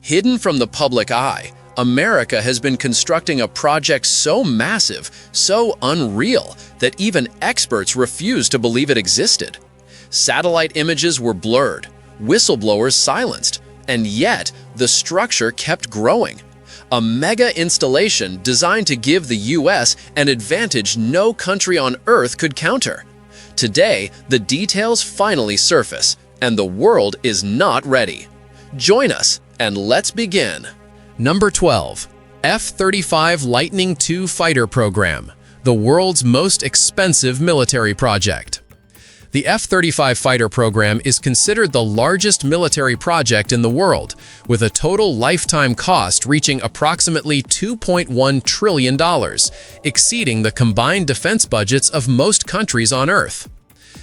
Hidden from the public eye, America has been constructing a project so massive, so unreal, that even experts refuse to believe it existed. Satellite images were blurred, whistleblowers silenced, and yet the structure kept growing. A mega installation designed to give the US an advantage no country on Earth could counter. Today, the details finally surface, and the world is not ready. Join us, and let's begin. Number 12. F-35 Lightning II Fighter Program, the world's most expensive military project. The F-35 fighter program is considered the largest military project in the world, with a total lifetime cost reaching approximately $2.1 trillion, exceeding the combined defense budgets of most countries on Earth.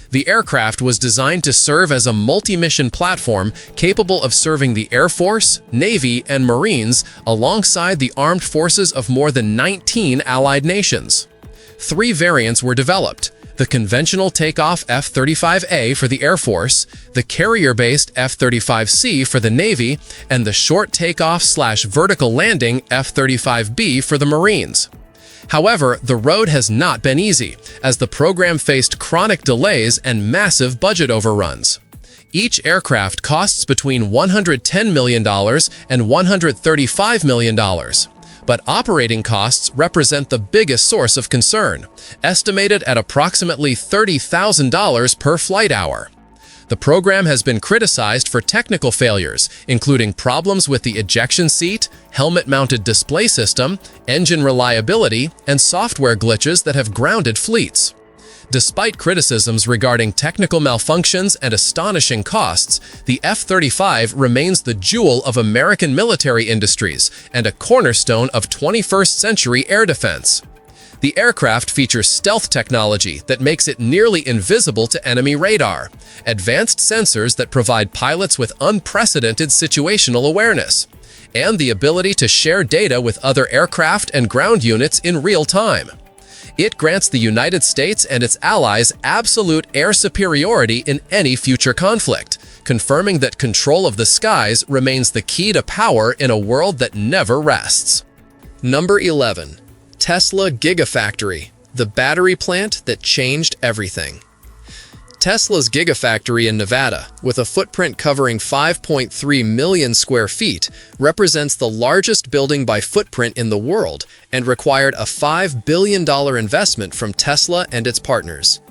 The aircraft was designed to serve as a multi-mission platform capable of serving the Air Force, Navy, and Marines alongside the armed forces of more than 19 allied nations. 3 variants were developed: the conventional takeoff F-35A for the Air Force, the carrier-based F-35C for the Navy, and the short takeoff/vertical landing F-35B for the Marines. However, the road has not been easy, as the program faced chronic delays and massive budget overruns. Each aircraft costs between $110 million and $135 million. But operating costs represent the biggest source of concern, estimated at approximately $30,000 per flight hour. The program has been criticized for technical failures, including problems with the ejection seat, helmet-mounted display system, engine reliability, and software glitches that have grounded fleets. Despite criticisms regarding technical malfunctions and astonishing costs, the F-35 remains the jewel of American military industries and a cornerstone of 21st-century air defense. The aircraft features stealth technology that makes it nearly invisible to enemy radar, advanced sensors that provide pilots with unprecedented situational awareness, and the ability to share data with other aircraft and ground units in real time. It grants the United States and its allies absolute air superiority in any future conflict, confirming that control of the skies remains the key to power in a world that never rests. Number 11. Tesla Gigafactory, the battery plant that changed everything. Tesla's Gigafactory in Nevada, with a footprint covering 5.3 million square feet, represents the largest building by footprint in the world and required a $5 billion investment from Tesla and its partners.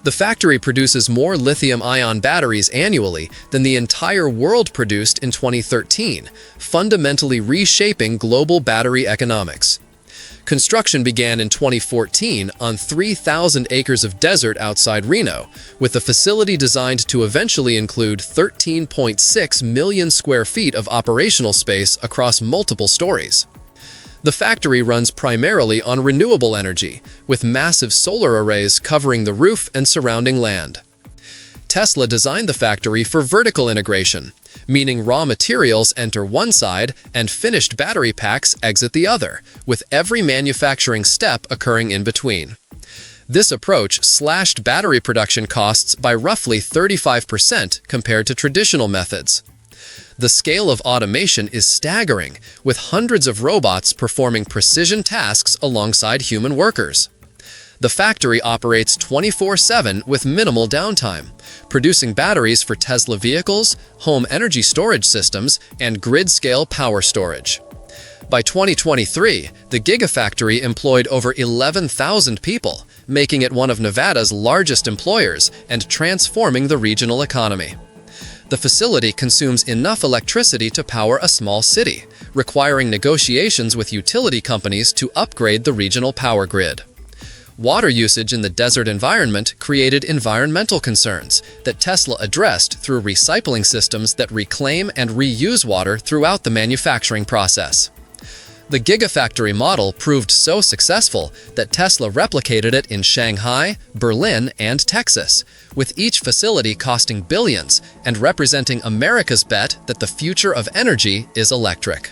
The factory produces more lithium-ion batteries annually than the entire world produced in 2013, fundamentally reshaping global battery economics. Construction began in 2014 on 3,000 acres of desert outside Reno, with the facility designed to eventually include 13.6 million square feet of operational space across multiple stories. The factory runs primarily on renewable energy, with massive solar arrays covering the roof and surrounding land. Tesla designed the factory for vertical integration, meaning raw materials enter one side and finished battery packs exit the other, with every manufacturing step occurring in between. This approach slashed battery production costs by roughly 35% compared to traditional methods. The scale of automation is staggering, with hundreds of robots performing precision tasks alongside human workers. The factory operates 24/7 with minimal downtime, producing batteries for Tesla vehicles, home energy storage systems, and grid-scale power storage. By 2023, the Gigafactory employed over 11,000 people, making it one of Nevada's largest employers and transforming the regional economy. The facility consumes enough electricity to power a small city, requiring negotiations with utility companies to upgrade the regional power grid. Water usage in the desert environment created environmental concerns that Tesla addressed through recycling systems that reclaim and reuse water throughout the manufacturing process. The Gigafactory model proved so successful that Tesla replicated it in Shanghai, Berlin, and Texas, with each facility costing billions and representing America's bet that the future of energy is electric.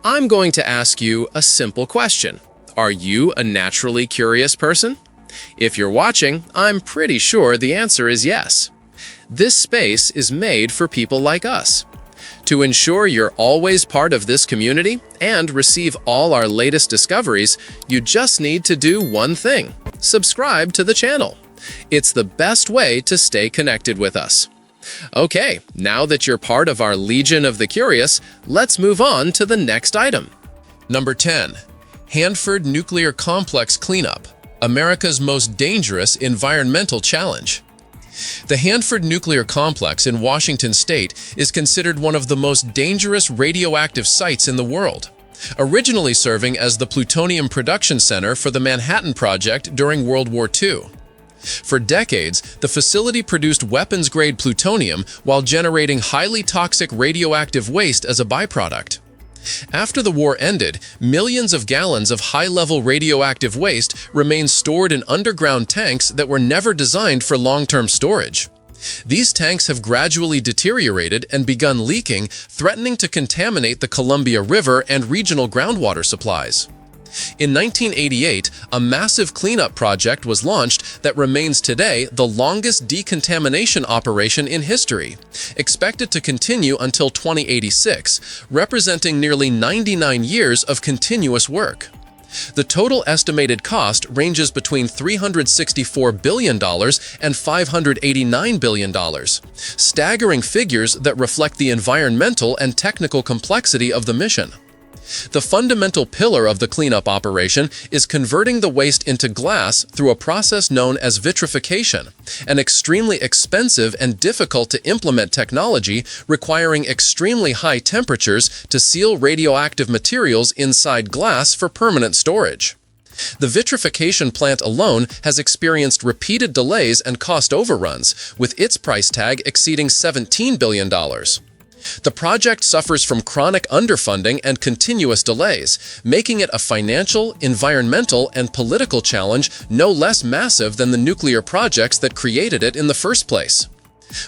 I'm going to ask you a simple question. Are you a naturally curious person? If you're watching, I'm pretty sure the answer is yes. This space is made for people like us. To ensure you're always part of this community and receive all our latest discoveries, you just need to do one thing: subscribe to the channel. It's the best way to stay connected with us. Okay, now that you're part of our Legion of the Curious, let's move on to the next item. Number 10. Hanford Nuclear Complex Cleanup, America's most dangerous environmental challenge. The Hanford Nuclear Complex in Washington State is considered one of the most dangerous radioactive sites in the world, originally serving as the plutonium production center for the Manhattan Project during World War II. For decades, the facility produced weapons-grade plutonium while generating highly toxic radioactive waste as a byproduct. After the war ended, millions of gallons of high-level radioactive waste remained stored in underground tanks that were never designed for long-term storage. These tanks have gradually deteriorated and begun leaking, threatening to contaminate the Columbia River and regional groundwater supplies. In 1988, a massive cleanup project was launched that remains today the longest decontamination operation in history, expected to continue until 2086, representing nearly 99 years of continuous work. The total estimated cost ranges between $364 billion and $589 billion, staggering figures that reflect the environmental and technical complexity of the mission. The fundamental pillar of the cleanup operation is converting the waste into glass through a process known as vitrification, an extremely expensive and difficult to implement technology requiring extremely high temperatures to seal radioactive materials inside glass for permanent storage. The vitrification plant alone has experienced repeated delays and cost overruns, with its price tag exceeding $17 billion. The project suffers from chronic underfunding and continuous delays, making it a financial, environmental, and political challenge no less massive than the nuclear projects that created it in the first place.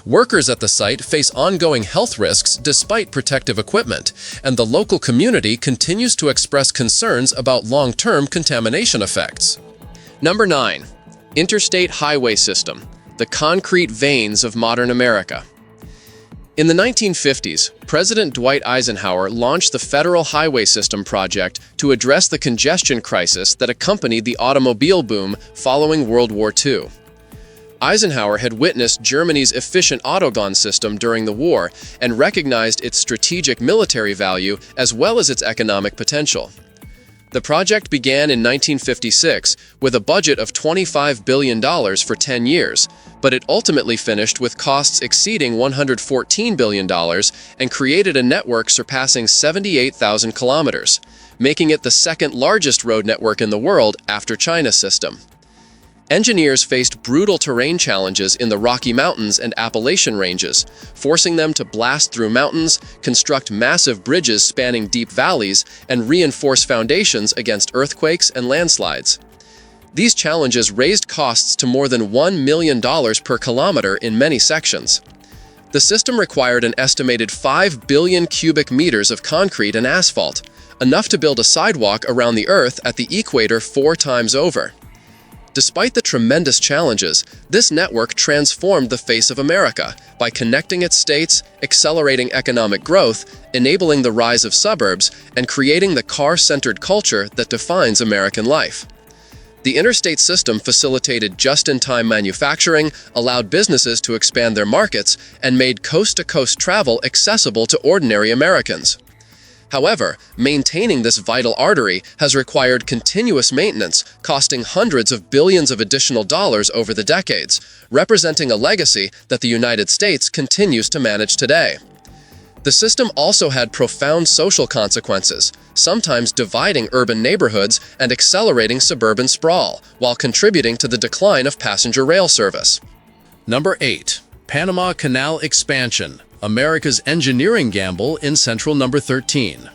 Workers at the site face ongoing health risks despite protective equipment, and the local community continues to express concerns about long-term contamination effects. Number 9. Interstate Highway System, the concrete veins of modern America. In the 1950s, President Dwight Eisenhower launched the Federal Highway System project to address the congestion crisis that accompanied the automobile boom following World War II. Eisenhower had witnessed Germany's efficient autobahn system during the war and recognized its strategic military value as well as its economic potential. The project began in 1956 with a budget of $25 billion for 10 years, but it ultimately finished with costs exceeding $114 billion and created a network surpassing 78,000 kilometers, making it the second largest road network in the world after China's system. Engineers faced brutal terrain challenges in the Rocky Mountains and Appalachian ranges, forcing them to blast through mountains, construct massive bridges spanning deep valleys, and reinforce foundations against earthquakes and landslides. These challenges raised costs to more than $1 million per kilometer in many sections. The system required an estimated 5 billion cubic meters of concrete and asphalt, enough to build a sidewalk around the Earth at the equator 4 times over. Despite the tremendous challenges, this network transformed the face of America by connecting its states, accelerating economic growth, enabling the rise of suburbs, and creating the car-centered culture that defines American life. The interstate system facilitated just-in-time manufacturing, allowed businesses to expand their markets, and made coast-to-coast travel accessible to ordinary Americans. However, maintaining this vital artery has required continuous maintenance, costing hundreds of billions of additional dollars over the decades, representing a legacy that the United States continues to manage today. The system also had profound social consequences, sometimes dividing urban neighborhoods and accelerating suburban sprawl, while contributing to the decline of passenger rail service. Number 8. Panama Canal Expansion, America's engineering gamble in Central. Number 13.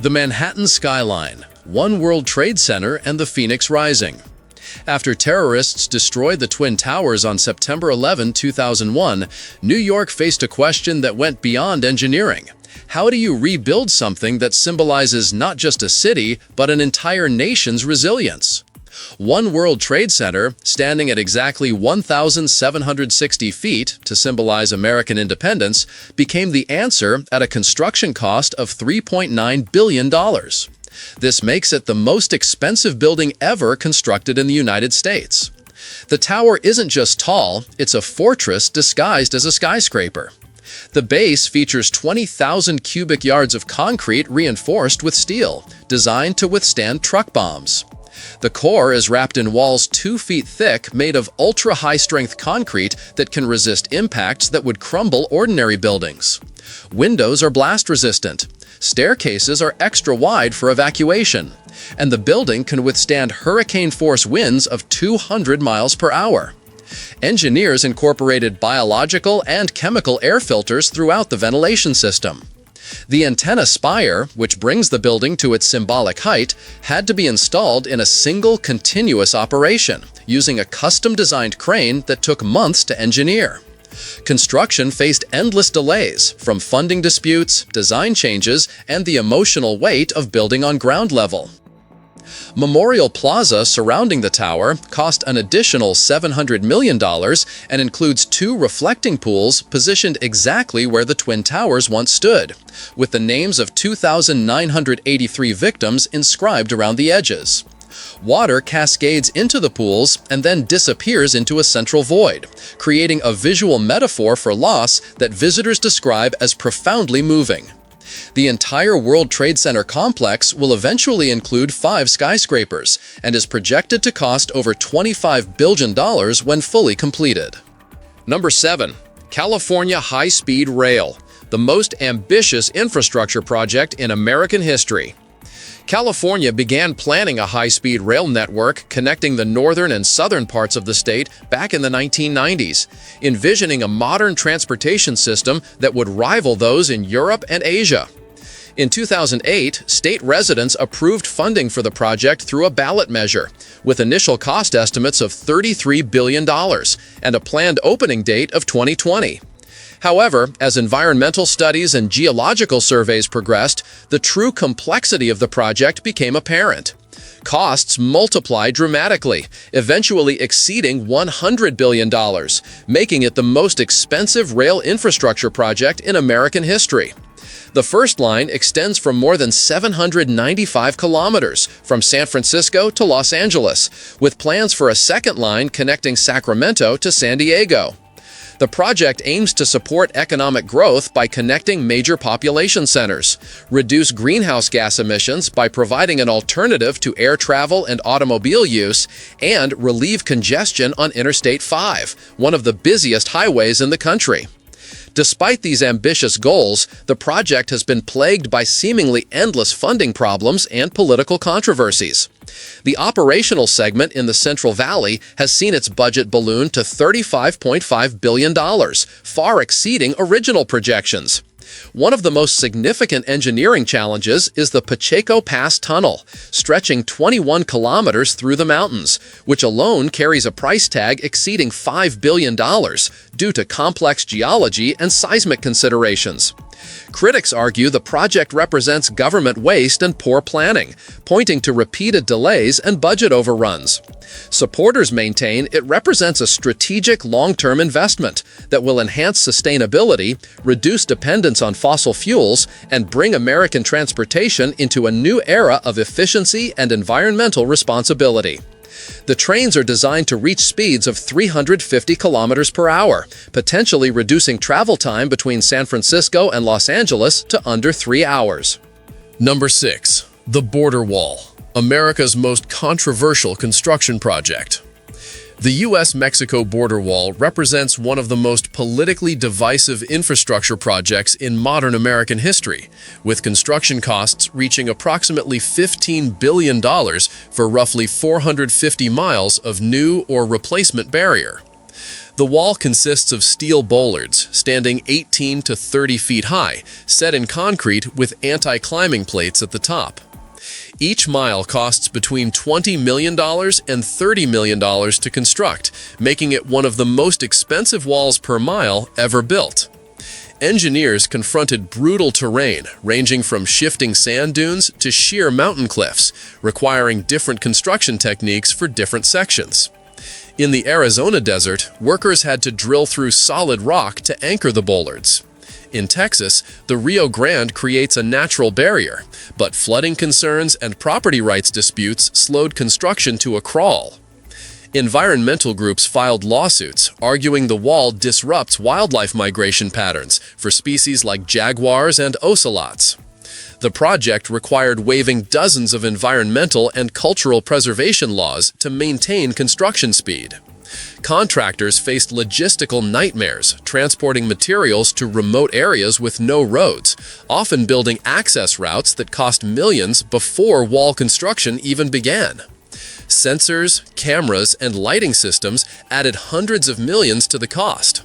The Manhattan Skyline, One World Trade Center, and the Phoenix Rising. After terrorists destroyed the Twin Towers on September 11, 2001, New York faced a question that went beyond engineering. How do you rebuild something that symbolizes not just a city, but an entire nation's resilience? One World Trade Center, standing at exactly 1,760 feet to symbolize American independence, became the answer at a construction cost of $3.9 billion. This makes it the most expensive building ever constructed in the United States. The tower isn't just tall, it's a fortress disguised as a skyscraper. The base features 20,000 cubic yards of concrete reinforced with steel, designed to withstand truck bombs. The core is wrapped in walls 2 feet thick made of ultra-high-strength concrete that can resist impacts that would crumble ordinary buildings. Windows are blast-resistant. Staircases are extra wide for evacuation. And the building can withstand hurricane-force winds of 200 miles per hour. Engineers incorporated biological and chemical air filters throughout the ventilation system. The antenna spire, which brings the building to its symbolic height, had to be installed in a single continuous operation, using a custom-designed crane that took months to engineer. Construction faced endless delays, from funding disputes, design changes, and the emotional weight of building on ground level. Memorial Plaza surrounding the tower cost an additional $700 million and includes 2 reflecting pools positioned exactly where the Twin Towers once stood, with the names of 2,983 victims inscribed around the edges. Water cascades into the pools and then disappears into a central void, creating a visual metaphor for loss that visitors describe as profoundly moving. The entire World Trade Center complex will eventually include 5 skyscrapers and is projected to cost over $25 billion when fully completed. Number 7. California High-Speed Rail, the most ambitious infrastructure project in American history. California began planning a high-speed rail network connecting the northern and southern parts of the state back in the 1990s, envisioning a modern transportation system that would rival those in Europe and Asia. In 2008, state residents approved funding for the project through a ballot measure, with initial cost estimates of $33 billion and a planned opening date of 2020. However, as environmental studies and geological surveys progressed, the true complexity of the project became apparent. Costs multiplied dramatically, eventually exceeding $100 billion, making it the most expensive rail infrastructure project in American history. The first line extends from more than 795 kilometers from San Francisco to Los Angeles, with plans for a second line connecting Sacramento to San Diego. The project aims to support economic growth by connecting major population centers, reduce greenhouse gas emissions by providing an alternative to air travel and automobile use, and relieve congestion on Interstate 5, one of the busiest highways in the country. Despite these ambitious goals, the project has been plagued by seemingly endless funding problems and political controversies. The operational segment in the Central Valley has seen its budget balloon to $35.5 billion, far exceeding original projections. One of the most significant engineering challenges is the Pacheco Pass Tunnel, stretching 21 kilometers through the mountains, which alone carries a price tag exceeding $5 billion due to complex geology and seismic considerations. Critics argue the project represents government waste and poor planning, pointing to repeated delays and budget overruns. Supporters maintain it represents a strategic long-term investment that will enhance sustainability, reduce dependence on fossil fuels, and bring American transportation into a new era of efficiency and environmental responsibility. The trains are designed to reach speeds of 350 kilometers per hour, potentially reducing travel time between San Francisco and Los Angeles to under 3 hours. Number 6. The Border Wall, America's most controversial construction project. The U.S.-Mexico border wall represents one of the most politically divisive infrastructure projects in modern American history, with construction costs reaching approximately $15 billion for roughly 450 miles of new or replacement barrier. The wall consists of steel bollards, standing 18 to 30 feet high, set in concrete with anti-climbing plates at the top. Each mile costs between $20 million and $30 million to construct, making it one of the most expensive walls per mile ever built. Engineers confronted brutal terrain, ranging from shifting sand dunes to sheer mountain cliffs, requiring different construction techniques for different sections. In the Arizona desert, workers had to drill through solid rock to anchor the bollards. In Texas, the Rio Grande creates a natural barrier, but flooding concerns and property rights disputes slowed construction to a crawl. Environmental groups filed lawsuits, arguing the wall disrupts wildlife migration patterns for species like jaguars and ocelots. The project required waiving dozens of environmental and cultural preservation laws to maintain construction speed. Contractors faced logistical nightmares, transporting materials to remote areas with no roads, often building access routes that cost millions before wall construction even began. Sensors, cameras, and lighting systems added hundreds of millions to the cost.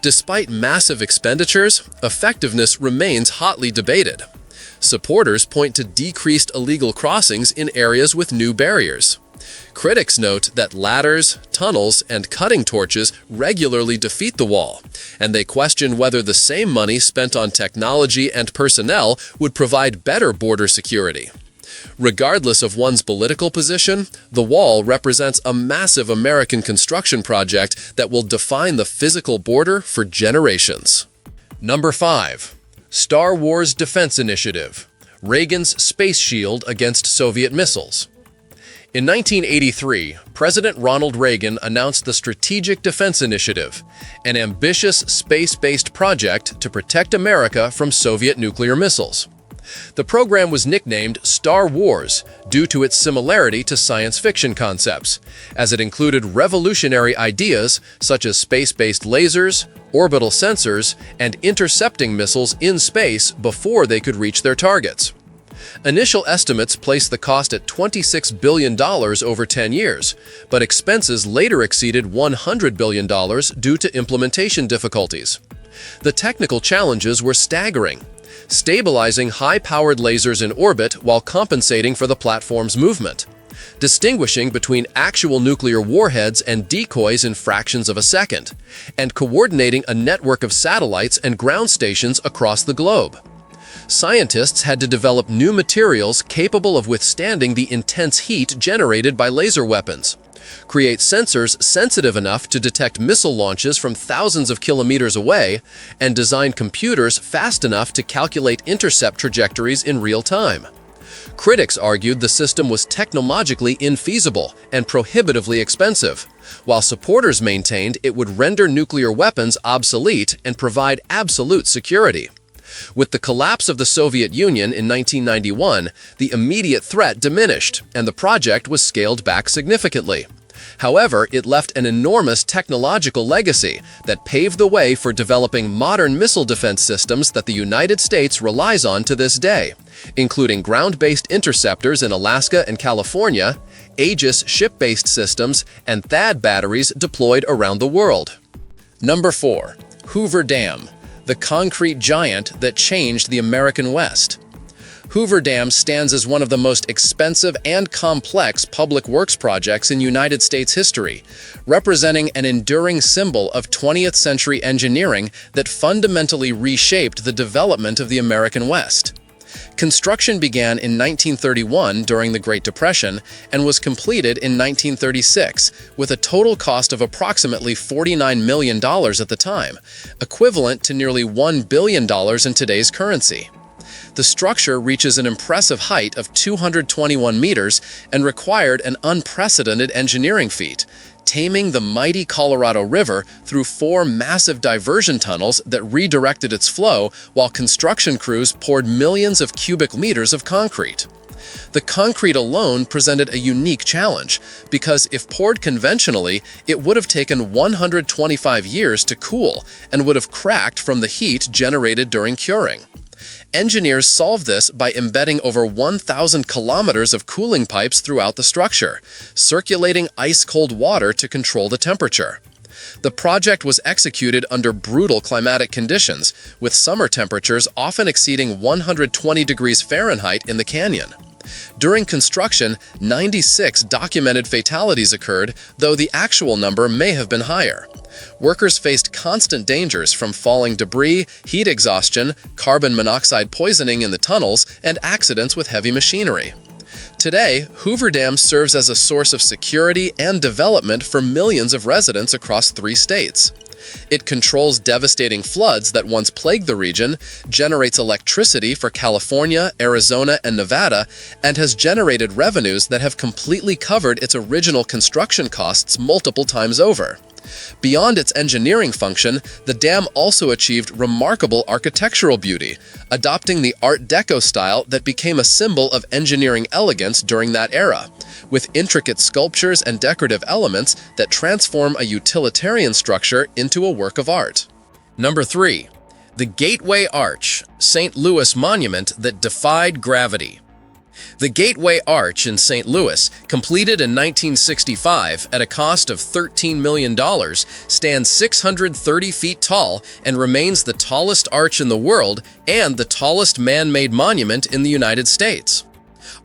Despite massive expenditures, effectiveness remains hotly debated. Supporters point to decreased illegal crossings in areas with new barriers. Critics note that ladders, tunnels, and cutting torches regularly defeat the wall, and they question whether the same money spent on technology and personnel would provide better border security. Regardless of one's political position, the wall represents a massive American construction project that will define the physical border for generations. Number 5. Star Wars Defense Initiative. Reagan's Space Shield Against Soviet Missiles. In 1983, President Ronald Reagan announced the Strategic Defense Initiative, an ambitious space-based project to protect America from Soviet nuclear missiles. The program was nicknamed Star Wars due to its similarity to science fiction concepts, as it included revolutionary ideas such as space-based lasers, orbital sensors, and intercepting missiles in space before they could reach their targets. Initial estimates placed the cost at $26 billion over 10 years, but expenses later exceeded $100 billion due to implementation difficulties. The technical challenges were staggering: stabilizing high-powered lasers in orbit while compensating for the platform's movement, distinguishing between actual nuclear warheads and decoys in fractions of a second, and coordinating a network of satellites and ground stations across the globe. Scientists had to develop new materials capable of withstanding the intense heat generated by laser weapons, create sensors sensitive enough to detect missile launches from thousands of kilometers away, and design computers fast enough to calculate intercept trajectories in real time. Critics argued the system was technologically infeasible and prohibitively expensive, while supporters maintained it would render nuclear weapons obsolete and provide absolute security. With the collapse of the Soviet Union in 1991, the immediate threat diminished, and the project was scaled back significantly. However, it left an enormous technological legacy that paved the way for developing modern missile defense systems that the United States relies on to this day, including ground-based interceptors in Alaska and California, Aegis ship-based systems, and THAAD batteries deployed around the world. Number 4. Hoover Dam, the concrete giant that changed the American West. Hoover Dam stands as one of the most expensive and complex public works projects in United States history, representing an enduring symbol of 20th century engineering that fundamentally reshaped the development of the American West. Construction began in 1931 during the Great Depression and was completed in 1936, with a total cost of approximately $49 million at the time, equivalent to nearly $1 billion in today's currency. The structure reaches an impressive height of 221 meters and required an unprecedented engineering feat, taming the mighty Colorado River through 4 massive diversion tunnels that redirected its flow while construction crews poured millions of cubic meters of concrete. The concrete alone presented a unique challenge, because if poured conventionally, it would have taken 125 years to cool and would have cracked from the heat generated during curing. Engineers solved this by embedding over 1,000 kilometers of cooling pipes throughout the structure, circulating ice-cold water to control the temperature. The project was executed under brutal climatic conditions, with summer temperatures often exceeding 120 degrees Fahrenheit in the canyon. During construction, 96 documented fatalities occurred, though the actual number may have been higher. Workers faced constant dangers from falling debris, heat exhaustion, carbon monoxide poisoning in the tunnels, and accidents with heavy machinery. Today, Hoover Dam serves as a source of security and development for millions of residents across 3 states. It controls devastating floods that once plagued the region, generates electricity for California, Arizona, and Nevada, and has generated revenues that have completely covered its original construction costs multiple times over. Beyond its engineering function, the dam also achieved remarkable architectural beauty, adopting the Art Deco style that became a symbol of engineering elegance during that era, with intricate sculptures and decorative elements that transform a utilitarian structure into a work of art. Number 3. The Gateway Arch, St. Louis monument that defied gravity. The Gateway Arch in St. Louis, completed in 1965 at a cost of $13 million, stands 630 feet tall and remains the tallest arch in the world and the tallest man-made monument in the United States.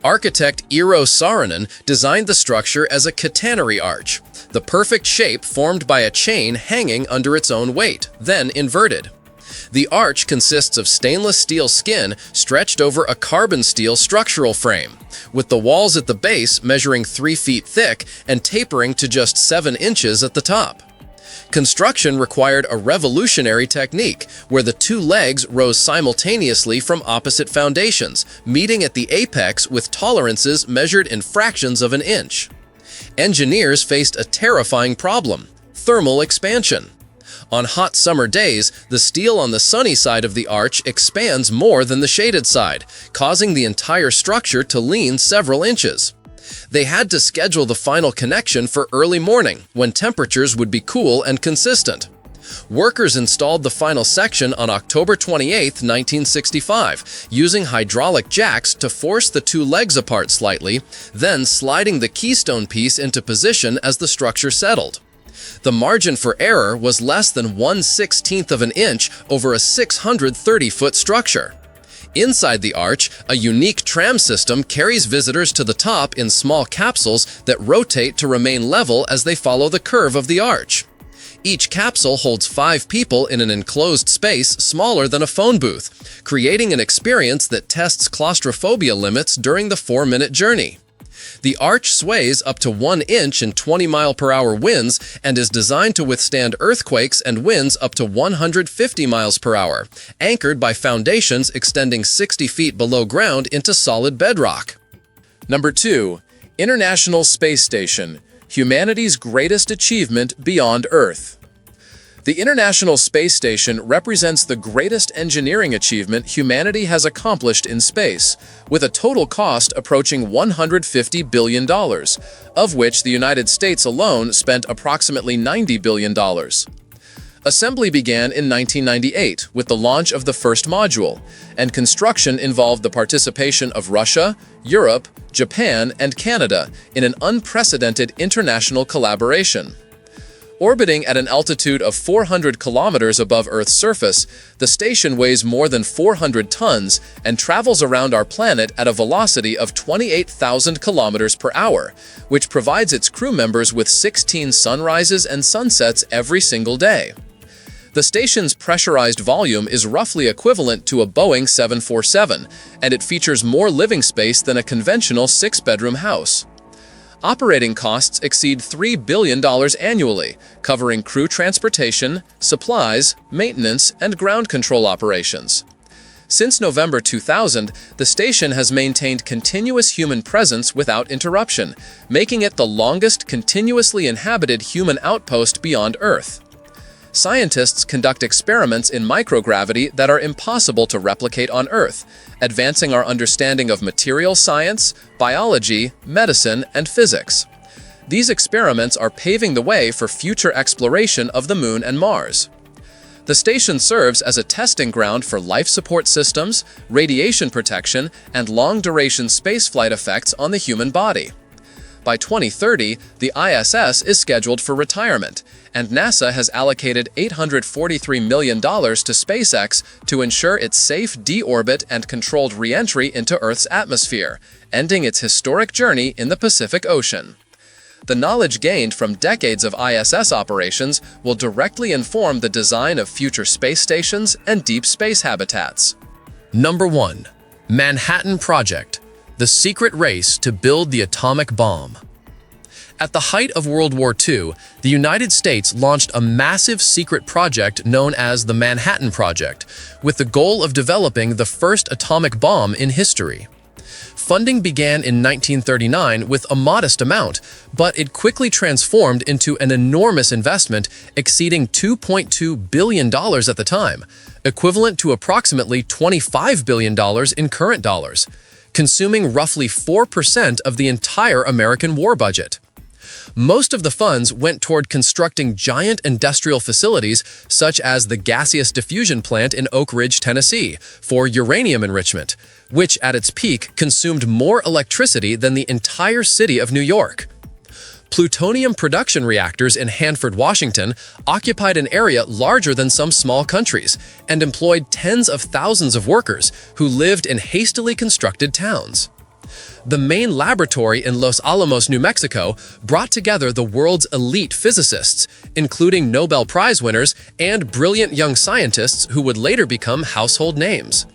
Architect Eero Saarinen designed the structure as a catenary arch, the perfect shape formed by a chain hanging under its own weight, then inverted. The arch consists of stainless steel skin stretched over a carbon steel structural frame, with the walls at the base measuring 3 feet thick and tapering to just 7 inches at the top. Construction required a revolutionary technique where the 2 legs rose simultaneously from opposite foundations, meeting at the apex with tolerances measured in fractions of an inch. Engineers faced a terrifying problem: thermal expansion. On hot summer days, the steel on the sunny side of the arch expands more than the shaded side, causing the entire structure to lean several inches. They had to schedule the final connection for early morning, when temperatures would be cool and consistent. Workers installed the final section on October 28, 1965, using hydraulic jacks to force the 2 legs apart slightly, then sliding the keystone piece into position as the structure settled. The margin for error was less than 1/16 of an inch over a 630-foot structure. Inside the arch, a unique tram system carries visitors to the top in small capsules that rotate to remain level as they follow the curve of the arch. Each capsule holds 5 people in an enclosed space smaller than a phone booth, creating an experience that tests claustrophobia limits during the 4-minute journey. The arch sways up to 1 inch in 20-mile-per-hour winds and is designed to withstand earthquakes and winds up to 150 miles per hour, anchored by foundations extending 60 feet below ground into solid bedrock. Number 2. International Space Station, humanity's greatest achievement beyond Earth. The International Space Station represents the greatest engineering achievement humanity has accomplished in space, with a total cost approaching $150 billion, of which the United States alone spent approximately $90 billion. Assembly began in 1998 with the launch of the first module, and construction involved the participation of Russia, Europe, Japan, and Canada in an unprecedented international collaboration. Orbiting at an altitude of 400 kilometers above Earth's surface, the station weighs more than 400 tons and travels around our planet at a velocity of 28,000 kilometers per hour, which provides its crew members with 16 sunrises and sunsets every single day. The station's pressurized volume is roughly equivalent to a Boeing 747, and it features more living space than a conventional 6-bedroom house. Operating costs exceed $3 billion annually, covering crew transportation, supplies, maintenance, and ground control operations. Since November 2000, the station has maintained continuous human presence without interruption, making it the longest continuously inhabited human outpost beyond Earth. Scientists conduct experiments in microgravity that are impossible to replicate on Earth, advancing our understanding of material science, biology, medicine, and physics. These experiments are paving the way for future exploration of the Moon and Mars. The station serves as a testing ground for life support systems, radiation protection, and long-duration spaceflight effects on the human body. By 2030, the ISS is scheduled for retirement, and NASA has allocated $843 million to SpaceX to ensure its safe deorbit and controlled re-entry into Earth's atmosphere, ending its historic journey in the Pacific Ocean. The knowledge gained from decades of ISS operations will directly inform the design of future space stations and deep space habitats. Number 1. Manhattan Project, the secret race to build the atomic bomb. At the height of World War II, the United States launched a massive secret project known as the Manhattan Project, with the goal of developing the first atomic bomb in history. Funding began in 1939 with a modest amount, but it quickly transformed into an enormous investment exceeding $2.2 billion at the time, equivalent to approximately $25 billion in current dollars, consuming roughly 4% of the entire American war budget. Most of the funds went toward constructing giant industrial facilities such as the gaseous diffusion plant in Oak Ridge, Tennessee, for uranium enrichment, which at its peak consumed more electricity than the entire city of New York. Plutonium production reactors in Hanford, Washington, occupied an area larger than some small countries and employed tens of thousands of workers who lived in hastily constructed towns. The main laboratory in Los Alamos, New Mexico, brought together the world's elite physicists, including Nobel Prize winners and brilliant young scientists who would later become household names.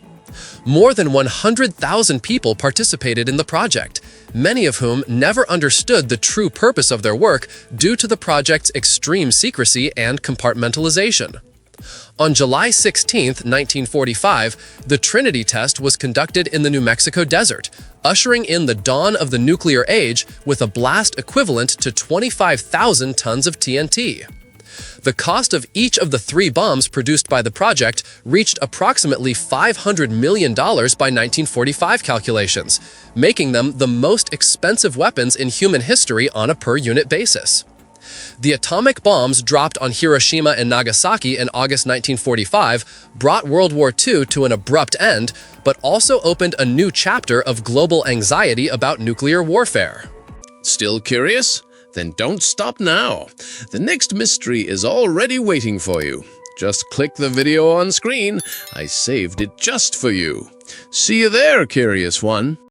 More than 100,000 people participated in the project, many of whom never understood the true purpose of their work due to the project's extreme secrecy and compartmentalization. On July 16, 1945, the Trinity test was conducted in the New Mexico desert, ushering in the dawn of the nuclear age with a blast equivalent to 25,000 tons of TNT. The cost of each of the 3 bombs produced by the project reached approximately $500 million by 1945 calculations, making them the most expensive weapons in human history on a per-unit basis. The atomic bombs dropped on Hiroshima and Nagasaki in August 1945 brought World War II to an abrupt end, but also opened a new chapter of global anxiety about nuclear warfare. Still curious? Then don't stop now. The next mystery is already waiting for you. Just click the video on screen. I saved it just for you. See you there, curious one.